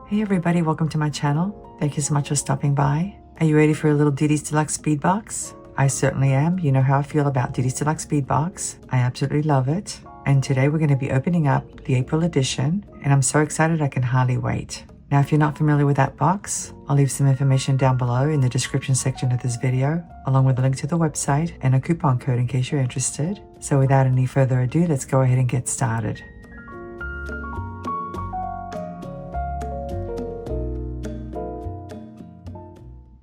Hey everybody, welcome to my channel. Thank you so much for stopping by. Are you ready for a little Didi's Deluxe Bead box? I certainly am. You know how I feel about Didi's Deluxe Bead box. I absolutely love it. And today we're going to be opening up the April edition, and I'm so excited I can hardly wait. Now, if you're not familiar with that box, I'll leave some information down below in the description section of this video, along with a link to the website and a coupon code in case you're interested. So without any further ado, let's go ahead and get started.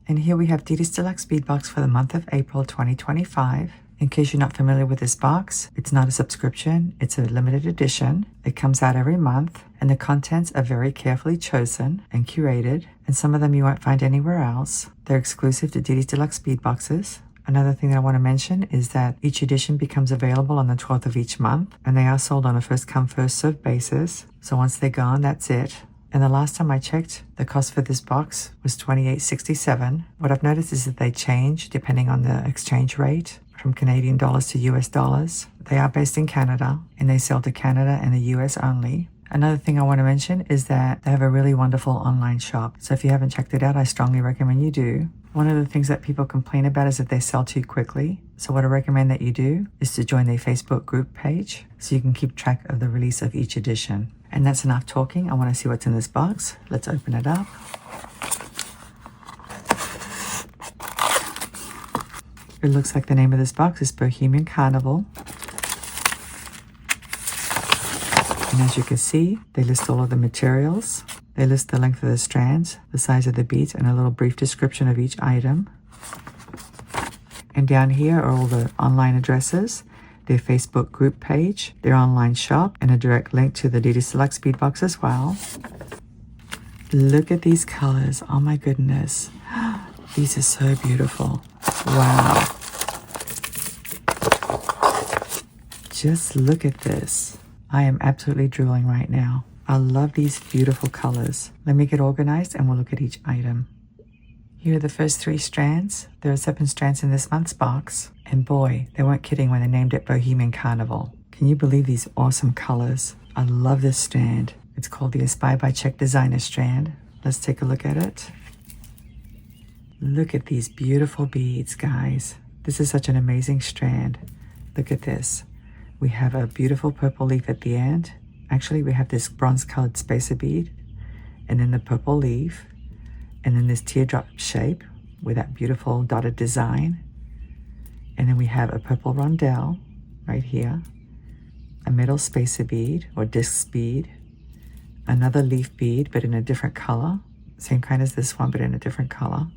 And here we have Didi's Deluxe Bead box for the month of April 2025. In case you're not familiar with this box, it's not a subscription, it's a limited edition. It comes out every month, and the contents are very carefully chosen and curated, and some of them you won't find anywhere else. They're exclusive to Didi's Deluxe Bead boxes. Another thing that I want to mention is that each edition becomes available on the 12th of each month, and they are sold on a first-come, first-served basis. So once they're gone, that's it. And the last time I checked, the cost for this box was $28.67. What I've noticed is that they change depending on the exchange rate from Canadian dollars to US dollars. They are based in Canada, and they sell to Canada and the US only. Another thing I want to mention is that they have a really wonderful online shop. So if you haven't checked it out, I strongly recommend you do. One of the things that people complain about is that they sell too quickly. So what I recommend that you do is to join their Facebook group page so you can keep track of the release of each edition. And that's enough talking. I want to see what's in this box. Let's open it up. It looks like the name of this box is Bohemian Carnival. And as you can see, they list all of the materials. They list the length of the strands, the size of the beads, and a little brief description of each item. And down here are all the online addresses, their Facebook group page, their online shop, and a direct link to the Didi's Deluxe Bead box as well. Look at these colors. Oh my goodness. These are so beautiful. Wow. Just look at this. I am absolutely drooling right now. I love these beautiful colors. Let me get organized and we'll look at each item. Here are the first 3 strands. There are 7 strands in this month's box. And boy, they weren't kidding when they named it Bohemian Carnival. Can you believe these awesome colors? I love this strand. It's called the Inspired by Czech Designer strand. Let's take a look at it. Look at these beautiful beads, guys. This is such an amazing strand. Look at this. We have a beautiful purple leaf at the end. Actually, we have this bronze-colored spacer bead, and then the purple leaf, and then this teardrop shape with that beautiful dotted design. And then we have a purple rondelle right here, a metal spacer bead or disc bead, another leaf bead but in a different color, same kind as this one but in a different color,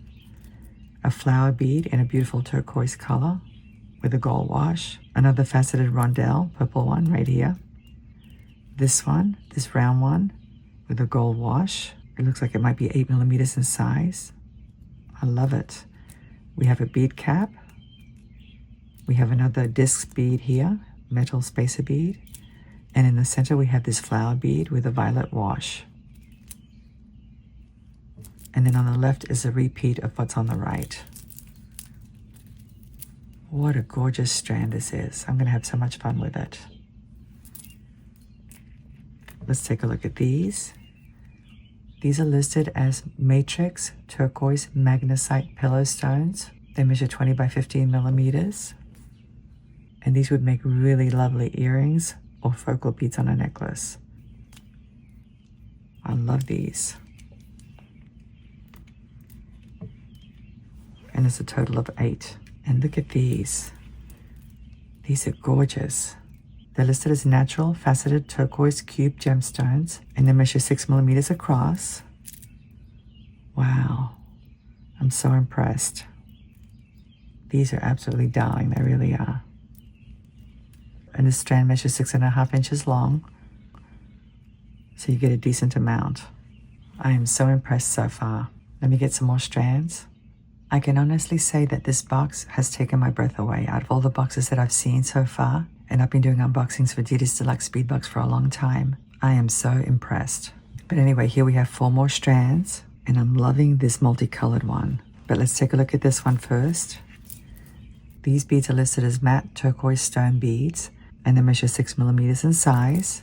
a flower bead in a beautiful turquoise color with a gold wash, another faceted rondelle, purple one right here, this one, this round one with a gold wash. It looks like it might be 8 millimeters in size. I love it. We have a bead cap. We have another disc bead here, metal spacer bead. And in the center, we have this flower bead with a violet wash. And then on the left is a repeat of what's on the right. What a gorgeous strand this is. I'm going to have so much fun with it. Let's take a look at these. These are listed as matrix turquoise magnesite pillow stones. They measure 20 by 15 millimeters. And these would make really lovely earrings or focal beads on a necklace. I love these. And it's a total of 8. And look at these. These are gorgeous. They're listed as natural faceted turquoise cube gemstones, and they measure 6 millimeters across. Wow. I'm so impressed. These are absolutely darling. They really are. And this strand measures 6.5 inches long, so you get a decent amount. I am so impressed so far. Let me get some more strands. I can honestly say that this box has taken my breath away out of all the boxes that I've seen so far, and I've been doing unboxings for Didi's Deluxe Bead box for a long time. I am so impressed. But anyway, here we have 4 more strands, and I'm loving this multicolored one. But let's take a look at this one first. These beads are listed as matte turquoise stone beads, and they measure 6 millimeters in size.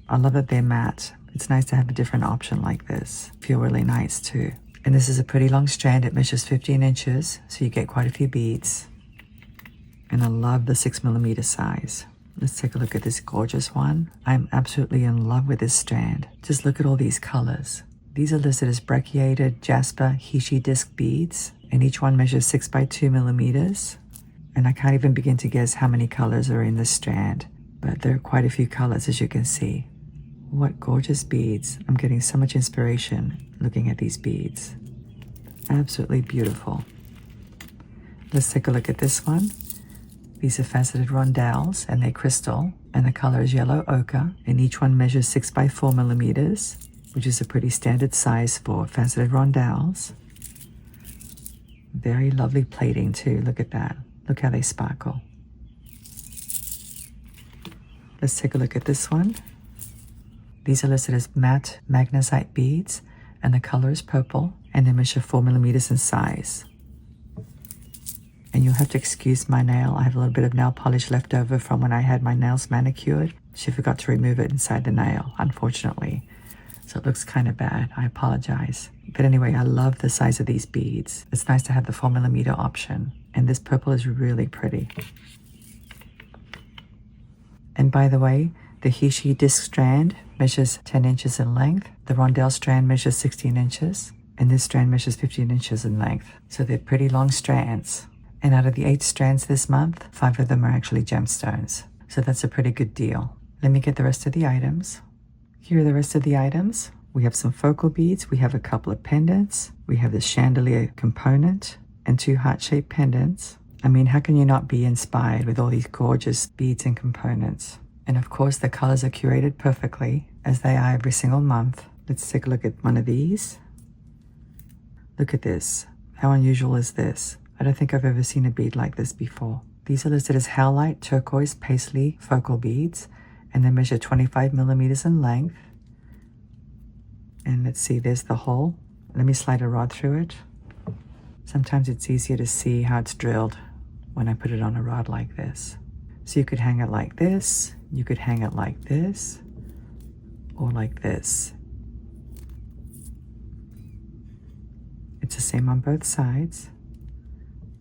I love that they're matte. It's nice to have a different option like this. Feel really nice too. And this is a pretty long strand. It measures 15 inches, so you get quite a few beads. And I love the 6mm size. Let's take a look at this gorgeous one. I'm absolutely in love with this strand. Just look at all these colors. These are listed as brachiated jasper Hishi disc beads, and each one measures 6 by 2 millimeters. And I can't even begin to guess how many colors are in this strand, but there are quite a few colors, as you can see. What gorgeous beads. I'm getting so much inspiration looking at these beads. Absolutely beautiful. Let's take a look at this one. These are faceted rondelles, and they're crystal, and the color is yellow ochre, and each one measures 6 by 4 millimeters, which is a pretty standard size for faceted rondelles. Very lovely plating too. Look at that. Look how they sparkle. Let's take a look at this one. These are listed as matte magnesite beads, and the color is purple, and they measure 4 millimeters in size. And you'll have to excuse my nail. I have a little bit of nail polish left over from when I had my nails manicured. She forgot to remove it inside the nail, unfortunately. So it looks kind of bad. I apologize. But anyway, I love the size of these beads. It's nice to have the 4mm option. And this purple is really pretty. And by the way, the Hishi disc strand measures 10 inches in length. The rondelle strand measures 16 inches. And this strand measures 15 inches in length. So they're pretty long strands. And out of the 8 strands this month, 5 of them are actually gemstones. So that's a pretty good deal. Let me get the rest of the items. Here are the rest of the items. We have some focal beads. We have a couple of pendants. We have the chandelier component and 2 heart-shaped pendants. I mean, how can you not be inspired with all these gorgeous beads and components? And of course, the colors are curated perfectly, as they are every single month. Let's take a look at one of these. Look at this. How unusual is this? I don't think I've ever seen a bead like this before. These are listed as howlite turquoise paisley focal beads, and they measure 25 millimeters in length. And let's see, there's the hole. Let me slide a rod through it. Sometimes it's easier to see how it's drilled when I put it on a rod like this. So you could hang it like this, you could hang it like this, or like this. It's the same on both sides.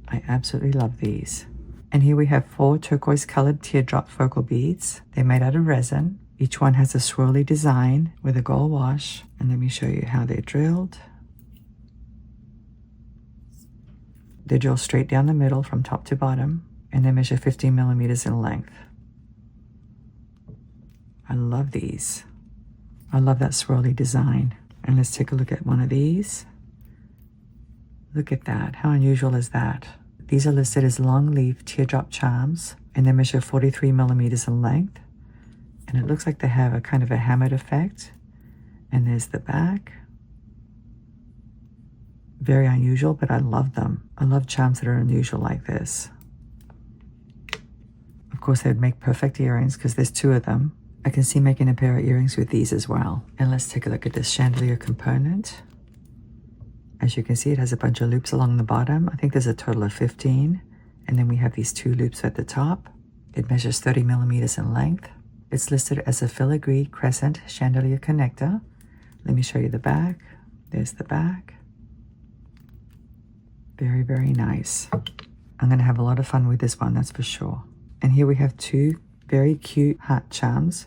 I absolutely love these. And here we have 4 turquoise colored teardrop focal beads. They're made out of resin. Each one has a swirly design with a gold wash. And let me show you how they're drilled. They're drilled straight down the middle from top to bottom, and they measure 15 millimeters in length. I love these. I love that swirly design. And let's take a look at one of these. Look at that. How unusual is that? These are listed as long leaf teardrop charms, and they measure 43 millimeters in length. And it looks like they have a kind of a hammered effect. And there's the back. Very unusual, but I love them. I love charms that are unusual like this. Of course, they would make perfect earrings because there's 2 of them. I can see making a pair of earrings with these as well. And let's take a look at this chandelier component. As you can see, it has a bunch of loops along the bottom. I think there's a total of 15. And then we have these 2 loops at the top. It measures 30 millimeters in length. It's listed as a filigree crescent chandelier connector. Let me show you the back. There's the back. Very, very nice. I'm going to have a lot of fun with this one, that's for sure. And here we have 2 very cute heart charms.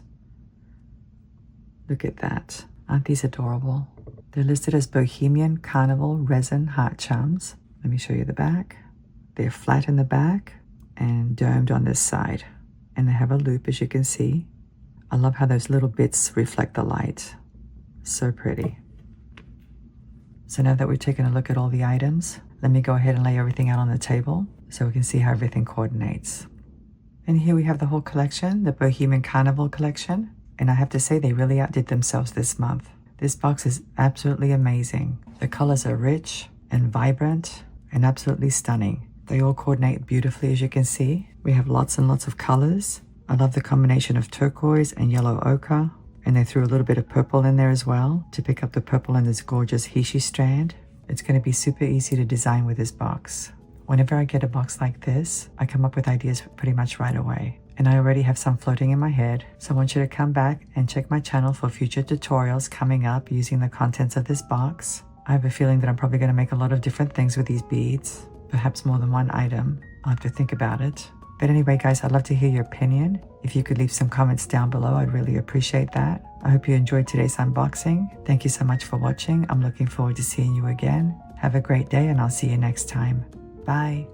Look at that. Aren't these adorable? They're listed as Bohemian Carnival resin heart charms. Let me show you the back. They're flat in the back and domed on this side. And they have a loop, as you can see. I love how those little bits reflect the light. So pretty. So now that we've taken a look at all the items, let me go ahead and lay everything out on the table so we can see how everything coordinates. And here we have the whole collection, the Bohemian Carnival collection. And I have to say, they really outdid themselves this month. This box is absolutely amazing. The colors are rich and vibrant and absolutely stunning. They all coordinate beautifully, as you can see. We have lots and lots of colors. I love the combination of turquoise and yellow ochre. And they threw a little bit of purple in there as well to pick up the purple in this gorgeous Hishi strand. It's going to be super easy to design with this box. Whenever I get a box like this, I come up with ideas pretty much right away. and I already have some floating in my head. So I want you to come back and check my channel for future tutorials coming up using the contents of this box. I have a feeling that I'm probably going to make a lot of different things with these beads, perhaps more than one item. I'll have to think about it. But anyway, guys, I'd love to hear your opinion. If you could leave some comments down below, I'd really appreciate that. I hope you enjoyed today's unboxing. Thank you so much for watching. I'm looking forward to seeing you again. Have a great day, and I'll see you next time. Bye.